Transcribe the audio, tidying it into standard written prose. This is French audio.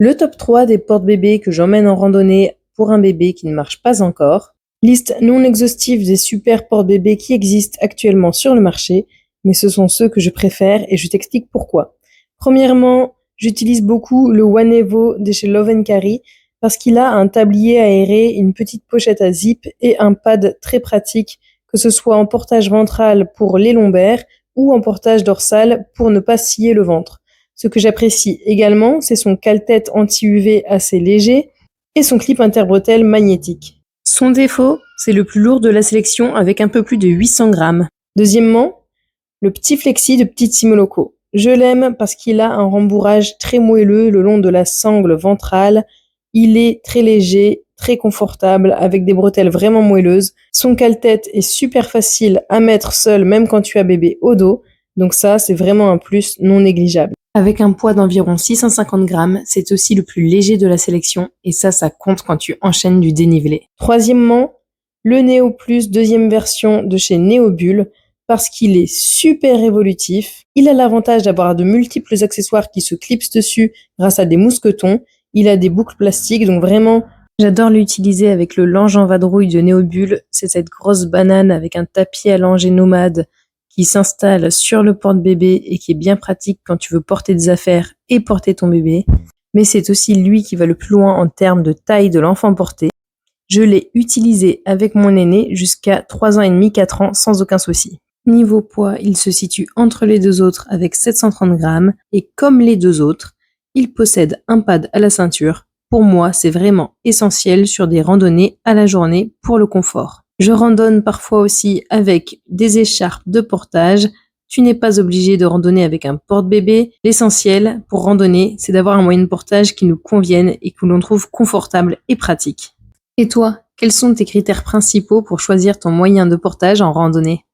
Le top 3 des porte-bébés que j'emmène en randonnée pour un bébé qui ne marche pas encore. Liste non exhaustive des super porte-bébés qui existent actuellement sur le marché, mais ce sont ceux que je préfère et je t'explique pourquoi. Premièrement, j'utilise beaucoup le Wanevo de chez Love & Carry parce qu'il a un tablier aéré, une petite pochette à zip et un pad très pratique, que ce soit en portage ventral pour les lombaires ou en portage dorsal pour ne pas scier le ventre. Ce que j'apprécie également, c'est son cale-tête anti-UV assez léger et son clip interbretelle magnétique. Son défaut, c'est le plus lourd de la sélection avec un peu plus de 800 grammes. Deuxièmement, le petit flexi de Petite Simoloco. Je l'aime parce qu'il a un rembourrage très moelleux le long de la sangle ventrale. Il est très léger, très confortable, avec des bretelles vraiment moelleuses. Son cale-tête est super facile à mettre seul, même quand tu as bébé au dos. Donc ça, c'est vraiment un plus non négligeable. Avec un poids d'environ 650 grammes, c'est aussi le plus léger de la sélection, et ça compte quand tu enchaînes du dénivelé. Troisièmement, le Neo Plus deuxième version de chez Neobulle, parce qu'il est super évolutif. Il a l'avantage d'avoir de multiples accessoires qui se clipsent dessus grâce à des mousquetons. Il a des boucles plastiques, donc vraiment, j'adore l'utiliser avec le lange en vadrouille de Neobulle. C'est cette grosse banane avec un tapis à langer nomade qui s'installe sur le porte-bébé et qui est bien pratique quand tu veux porter des affaires et porter ton bébé. Mais c'est aussi lui qui va le plus loin en termes de taille de l'enfant porté. Je l'ai utilisé avec mon aîné jusqu'à 3 ans et demi, 4 ans sans aucun souci. Niveau poids, il se situe entre les deux autres avec 730 grammes et comme les deux autres, il possède un pad à la ceinture. Pour moi, c'est vraiment essentiel sur des randonnées à la journée pour le confort. Je randonne parfois aussi avec des écharpes de portage. Tu n'es pas obligé de randonner avec un porte-bébé. L'essentiel pour randonner, c'est d'avoir un moyen de portage qui nous convienne et que l'on trouve confortable et pratique. Et toi, quels sont tes critères principaux pour choisir ton moyen de portage en randonnée ?